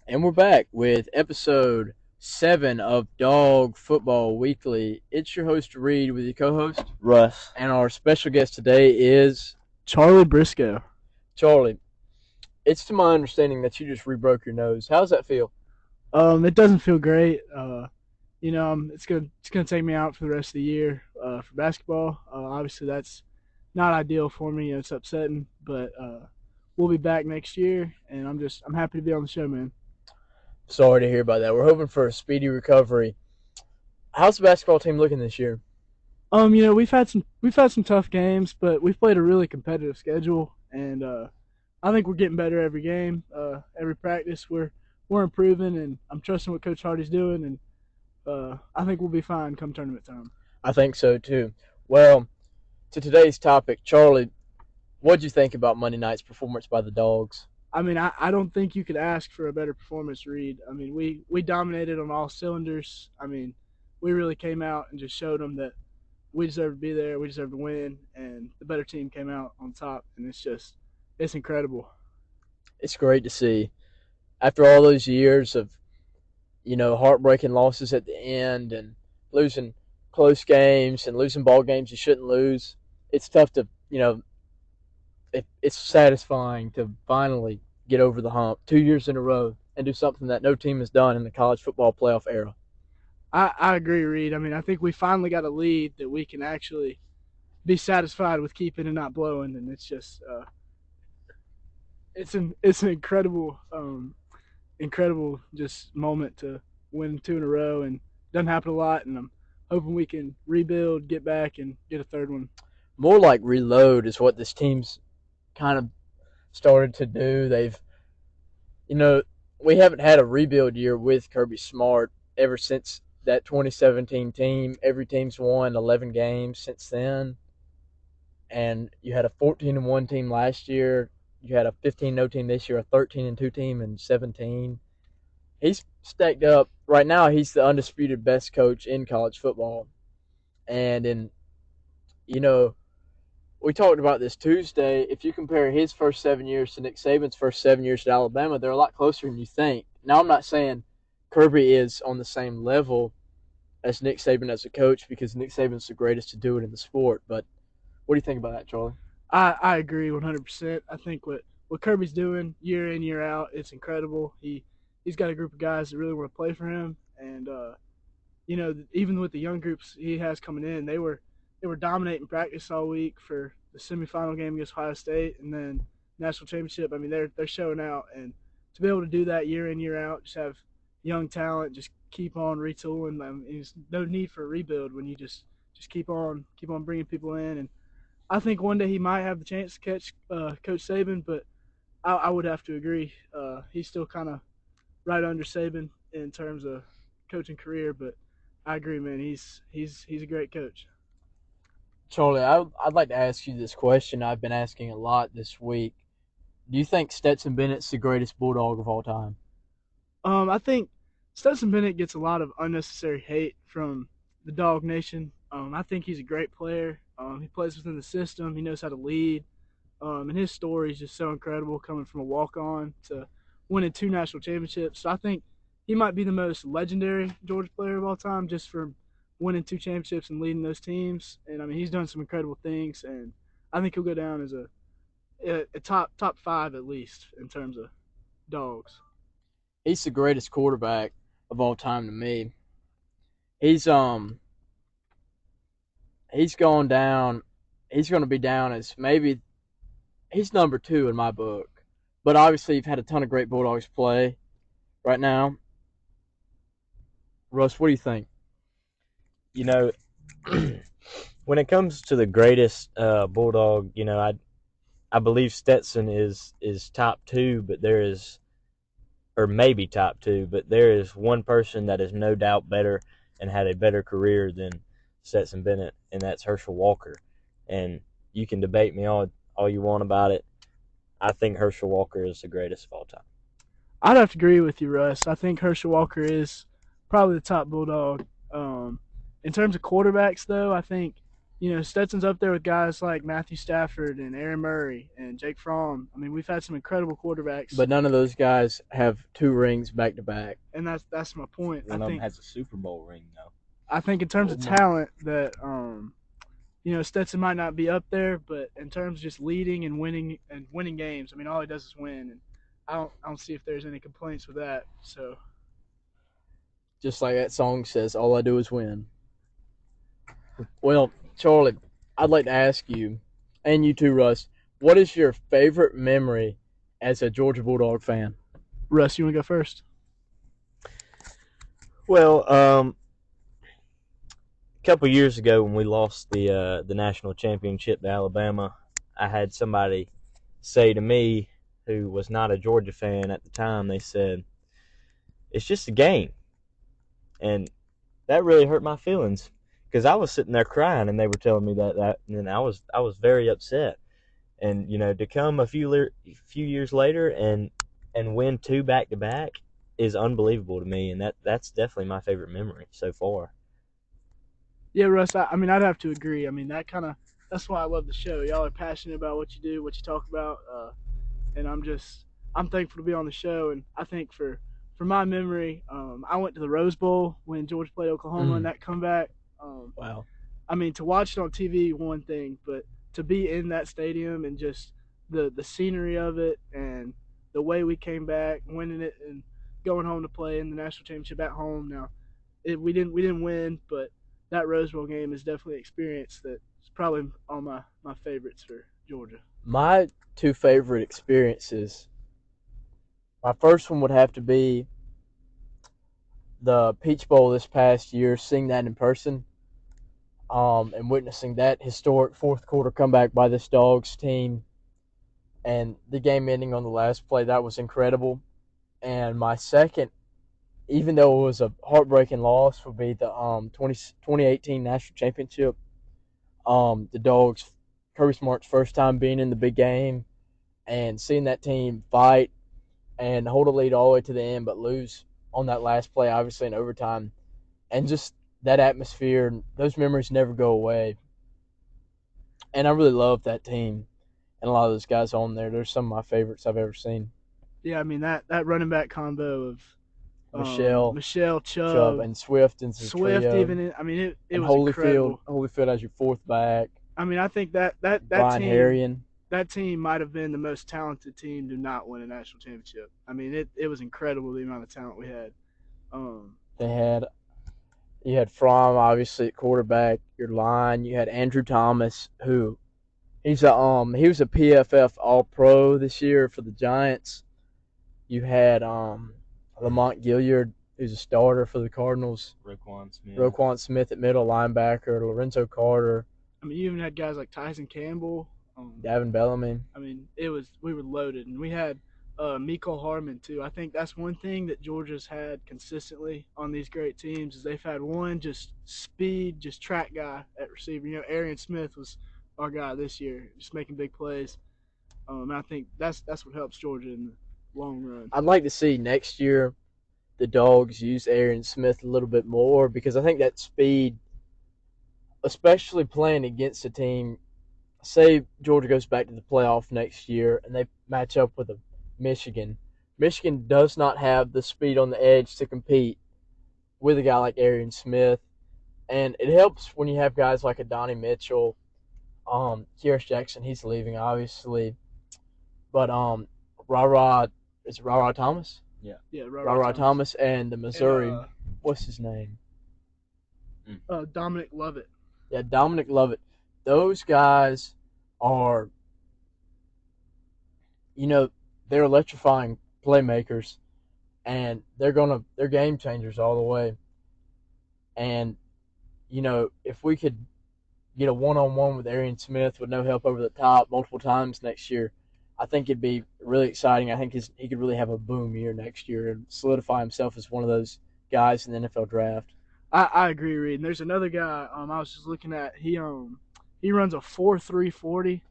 And we're back with episode 7 of Dog Football Weekly. It's your host, Reed, with your co host. Russ. And our special guest today is Charlie Briscoe. Charlie. It's to my understanding that you just rebroke your nose. How's that feel? It doesn't feel great. It's gonna take me out for the rest of the year for basketball. Obviously, that's not ideal for me. It's upsetting, but we'll be back next year, and I'm happy to be on the show, man. Sorry to hear about that. We're hoping for a speedy recovery. How's the basketball team looking this year? We've had some tough games, but we've played a really competitive schedule, and I think we're getting better every game. Every practice, we're improving, and I'm trusting what Coach Hardy's doing, and I think we'll be fine come tournament time. I think so too. Well, to today's topic, Charlie, what'd you think about Monday night's performance by the Dogs? I don't think you could ask for a better performance, Reed. We dominated on all cylinders. We really came out and just showed them that we deserve to be there, we deserve to win, and the better team came out on top, and it's incredible. It's great to see. After all those years of heartbreaking losses at the end and losing close games and losing ball games you shouldn't lose. It's tough to, it's satisfying to finally get over the hump 2 years in a row and do something that no team has done in the college football playoff era. I agree, Reed. I think we finally got a lead that we can actually be satisfied with keeping and not blowing, and it's an incredible just moment to win two in a row, and doesn't happen a lot. And I'm hoping we can rebuild, get back, and get a third one. More like reload is what this team's kind of started to do. You know, we haven't had a rebuild year with Kirby Smart ever since that 2017 team. Every team's won 11 games since then. And you had a 14-1 team last year. You had a 15-0 team this year, a 13-2 team in 17. He's stacked up. Right now, he's the undisputed best coach in college football. And you know, we talked about this Tuesday. If you compare his first 7 years to Nick Saban's first 7 years at Alabama, they're a lot closer than you think. Now, I'm not saying Kirby is on the same level as Nick Saban as a coach because Nick Saban's the greatest to do it in the sport. But what do you think about that, Charlie? I agree 100%. I think what Kirby's doing year in year out, it's incredible. He's got a group of guys that really want to play for him, and even with the young groups he has coming in, they were dominating practice all week for the semifinal game against Ohio State, and then national championship. They're showing out, and to be able to do that year in year out, just have young talent, just keep on retooling. There's no need for a rebuild when you just keep on bringing people in, and I think one day he might have the chance to catch Coach Saban, but I would have to agree. He's still kind of right under Saban in terms of coaching career, but I agree, man. He's a great coach. Charlie, I'd like to ask you this question I've been asking a lot this week. Do you think Stetson Bennett's the greatest Bulldog of all time? I think Stetson Bennett gets a lot of unnecessary hate from the Dog Nation. I think he's a great player. He plays within the system. He knows how to lead. And his story is just so incredible, coming from a walk-on to winning two national championships. So I think he might be the most legendary Georgia player of all time, just from winning two championships and leading those teams. And he's done some incredible things, and I think he'll go down as a top five at least in terms of dogs. He's the greatest quarterback of all time to me. He's going down. He's going to be down as maybe he's number two in my book. But obviously, you've had a ton of great Bulldogs play right now. Russ, what do you think? You know, when it comes to the greatest Bulldog, I believe Stetson is top two, but there is, or maybe top two, but there is one person that is no doubt better and had a better career than Stetson Bennett, and that's Herschel Walker. And you can debate me all you want about it. I think Herschel Walker is the greatest of all time. I'd have to agree with you, Russ. I think Herschel Walker is probably the top Bulldog. In terms of quarterbacks, though, I think Stetson's up there with guys like Matthew Stafford and Aaron Murray and Jake Fromm. I mean, we've had some incredible quarterbacks, But none of those guys have 2 rings back to back. and that's my point. One of them has a Super Bowl ring, though. I think in terms of talent that Stetson might not be up there, but in terms of just leading and winning games, I mean, all he does is win, and I don't see if there's any complaints with that. So Just like that song says, all I do is win. Well, Charlie, I'd like to ask you, and you too, Russ, what is your favorite memory as a Georgia Bulldog fan? Russ, you want to go first? Well, a couple years ago when we lost the national championship to Alabama, I had somebody say to me who was not a Georgia fan at the time, they said, "It's just a game." And that really hurt my feelings because I was sitting there crying and they were telling me that and I was very upset. And to come a few years later and win 2 back to back is unbelievable to me, and that's definitely my favorite memory so far. Yeah, Russ. I mean, I'd have to agree. I mean, that's why I love the show. Y'all are passionate about what you do, what you talk about, and I'm thankful to be on the show. And I think for my memory, I went to the Rose Bowl when Georgia played Oklahoma and that comeback. Wow. I mean, to watch it on TV, one thing, but to be in that stadium and just the scenery of it and the way we came back, winning it and going home to play in the national championship at home. Now, we didn't win, but that Rose Bowl game is definitely an experience that's probably on my favorites for Georgia. My 2 favorite experiences. My first one would have to be the Peach Bowl this past year, seeing that in person, and witnessing that historic fourth quarter comeback by this Dawgs team, and the game ending on the last play. That was incredible. And my second, even though it was a heartbreaking loss, would be the 2018 national championship. The Dawgs, Kirby Smart's first time being in the big game, and seeing that team fight and hold a lead all the way to the end, but lose on that last play, obviously in overtime, and just that atmosphere, those memories never go away. And I really love that team and a lot of those guys on there. They're some of my favorites I've ever seen. Yeah, I mean that running back combo of Michelle, Chubb, and Swift and Swift, trio. even I mean it was Holyfield, incredible. Holyfield as your fourth back. I mean, I think that Brian team Harrion. That team might have been the most talented team to not win a national championship. I mean, it was incredible the amount of talent we had. You had Fromm obviously at quarterback. Your line, you had Andrew Thomas, who he was a PFF All Pro this year for the Giants. You had Lamont Gilliard, who's a starter for the Cardinals. Roquan Smith at middle linebacker. Lorenzo Carter. I mean, you even had guys like Tyson Campbell. Davin Bellamy. I mean, we were loaded, and we had Mecole Hardman too. I think that's one thing that Georgia's had consistently on these great teams is they've had one just speed, just track guy at receiver. Arian Smith was our guy this year, just making big plays. And I think that's what helps Georgia in the long run. I'd like to see next year the Dawgs use Arian Smith a little bit more because I think that speed, especially playing against a team. Say Georgia goes back to the playoff next year and they match up with a Michigan. Michigan does not have the speed on the edge to compete with a guy like Arian Smith. And it helps when you have guys like Adonai Mitchell, Kyrus Jackson, he's leaving obviously. But is it Ra Thomas? Yeah, Ra Thomas and the Missouri, and, what's his name? Dominic Lovett. Yeah, Dominic Lovett. Those guys are, they're electrifying playmakers, and they're game changers all the way. And, if we could get a one-on-one with Arian Smith with no help over the top multiple times next year, I think it'd be really exciting. I think he could really have a boom year next year and solidify himself as one of those guys in the NFL draft. I agree, Reed. And there's another guy I was just looking at. He runs a 4.340.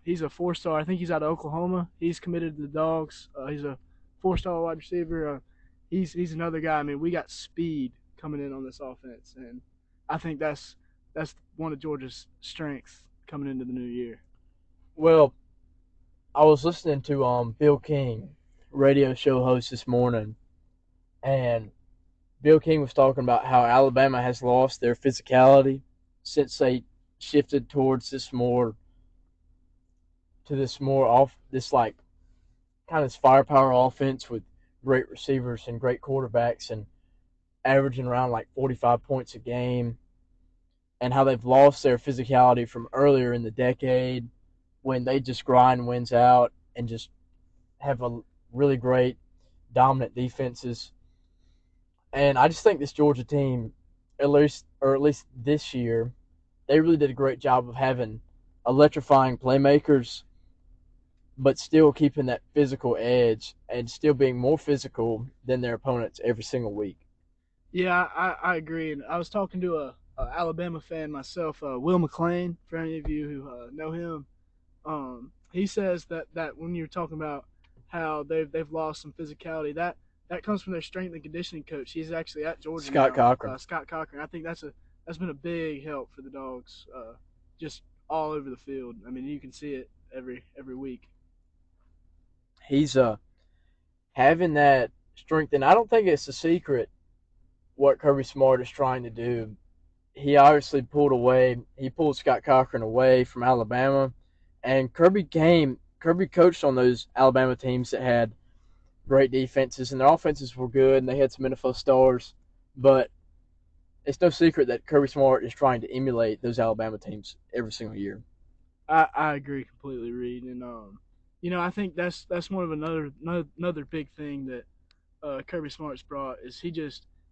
He's a 4-star. I think he's out of Oklahoma. He's committed to the Dawgs. He's a 4-star wide receiver. He's another guy. I mean, we got speed coming in on this offense, and I think that's that's one of Georgia's strengths coming into the new year. Well, I was listening to Bill King, radio show host this morning, and Bill King was talking about how Alabama has lost their physicality since they shifted towards this more off this like kind of this firepower offense with great receivers and great quarterbacks and averaging around like 45 points a game, and how they've lost their physicality from earlier in the decade when they just grind wins out and just have a really great dominant defenses. And I just think this Georgia team, at least this year, they really did a great job of having electrifying playmakers, but still keeping that physical edge and still being more physical than their opponents every single week. Yeah, I agree. And I was talking to a Alabama fan myself, Will McClain. For any of you who know him, he says that when you're talking about how they've lost some physicality, that comes from their strength and conditioning coach. He's actually at Georgia Scott now, Cochran. Scott Cochran. I think that's been a big help for the Dogs, just all over the field. I mean, you can see it every week. He's having that strength, and I don't think it's a secret what Kirby Smart is trying to do. He obviously pulled Scott Cochran away from Alabama, and Kirby coached on those Alabama teams that had great defenses, and their offenses were good, and they had some NFL stars. But it's no secret that Kirby Smart is trying to emulate those Alabama teams every single year. I agree completely, Reed. And I think that's one of another big thing that Kirby Smart's brought is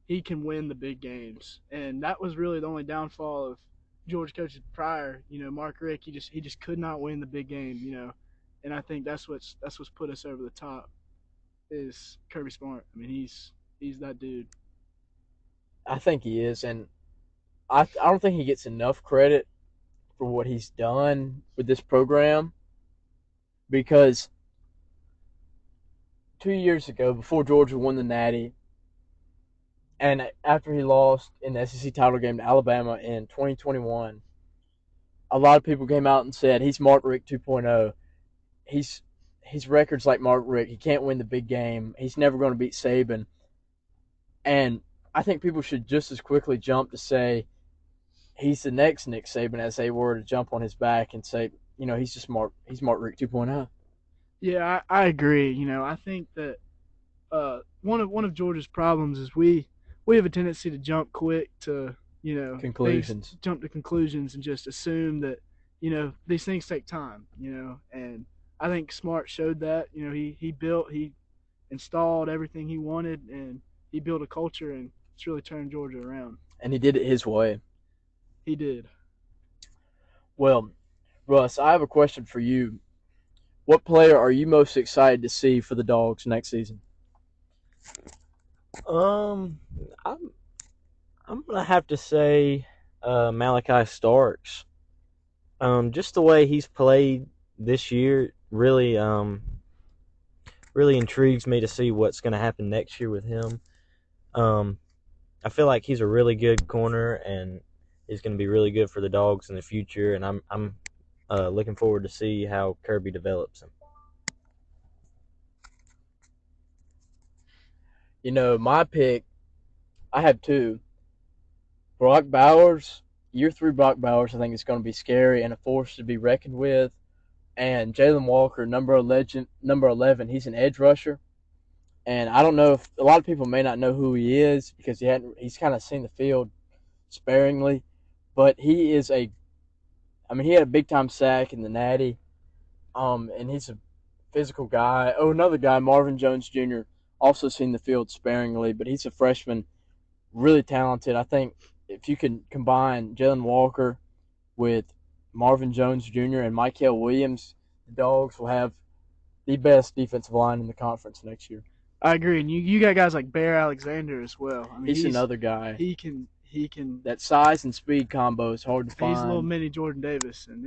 he can win the big games, and that was really the only downfall of George coaches prior. Mark Rick, he just could not win the big game. And I think that's what's put us over the top is Kirby Smart. I mean, he's that dude. I think he is, and I don't think he gets enough credit for what he's done with this program because 2 years ago, before Georgia won the Natty, and after he lost in the SEC title game to Alabama in 2021, a lot of people came out and said he's Mark Richt 2.0. He's his record's like Mark Richt. He can't win the big game. He's never going to beat Saban. And I think people should just as quickly jump to say he's the next Nick Saban as they were to jump on his back and say, he's Mark Richt 2.0. Yeah, I agree. I think that one of Georgia's problems is we have a tendency to jump quick to things, Conclusions. jump to conclusions, and just assume that these things take time. And I think Smart showed that. He installed everything he wanted, and he built a culture, and it's really turned Georgia around. And he did it his way. He did. Well, Russ, I have a question for you. What player are you most excited to see for the Dogs next season? Um, I'm I'm gonna have to say Malachi Starks. Just the way he's played this year really intrigues me to see what's gonna happen next year with him. Um, I feel like he's a really good corner and is going to be really good for the Dogs in the future. And I'm looking forward to see how Kirby develops him. My pick, I have two. Brock Bowers, year three Brock Bowers, I think is going to be scary and a force to be reckoned with. And Jalen Walker, number 11, he's an edge rusher. And I don't know if a lot of people may not know who he is because he's kind of seen the field sparingly, but he had a big time sack in the Natty, and he's a physical guy. Oh, another guy, Marvin Jones Jr., also seen the field sparingly, but he's a freshman, really talented. I think if you can combine Jalen Walker with Marvin Jones Jr. and Michael Williams, the Dogs will have the best defensive line in the conference next year. I agree, and you got guys like Bear Alexander as well. I mean, He's another guy. He can. That size and speed combo is hard to He's a little find. mini Jordan Davis, and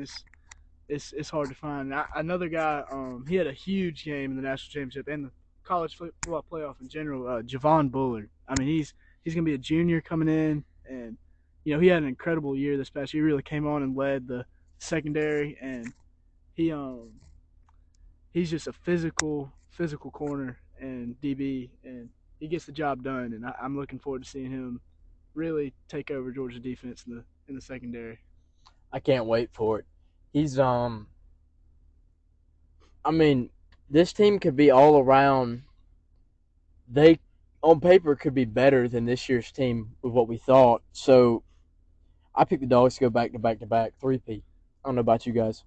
it's hard to find. Another guy, he had a huge game in the national championship and the college football playoff in general. Javon Bullard. I mean, he's gonna be a junior coming in, and he had an incredible year this past year. He really came on and led the secondary, and he he's just a physical corner and DB, and he gets the job done. And I'm looking forward to seeing him really take over Georgia defense in the secondary. I can't wait for it. He's I mean, this team could be all around. They on paper could be better than this year's team with what we thought. So I picked the Dogs to go back to back to back 3-peat. I don't know about you guys.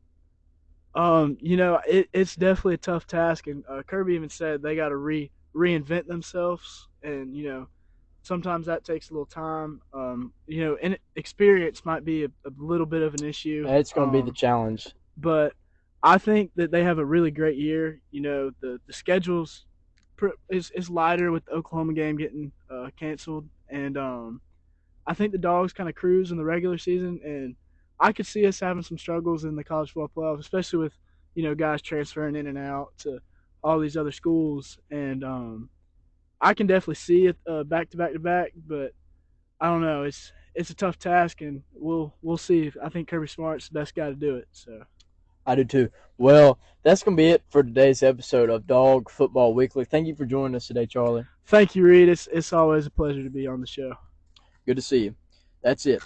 It's definitely a tough task, and Kirby even said they got to reinvent themselves, and sometimes that takes a little time. And experience might be a little bit of an issue. It's going to be the challenge. But I think that they have a really great year. The schedule's is lighter with the Oklahoma game getting canceled, and I think the Dogs kind of cruise in the regular season, and I could see us having some struggles in the college football playoffs, especially with guys transferring in and out to all these other schools, and I can definitely see it back to back to back, but I don't know. It's a tough task, and we'll see. I think Kirby Smart's the best guy to do it. So I do too. Well, that's going to be it for today's episode of Dog Football Weekly. Thank you for joining us today, Charlie. thank you, Reed. It's always a pleasure to be on the show. Good to see you. That's it.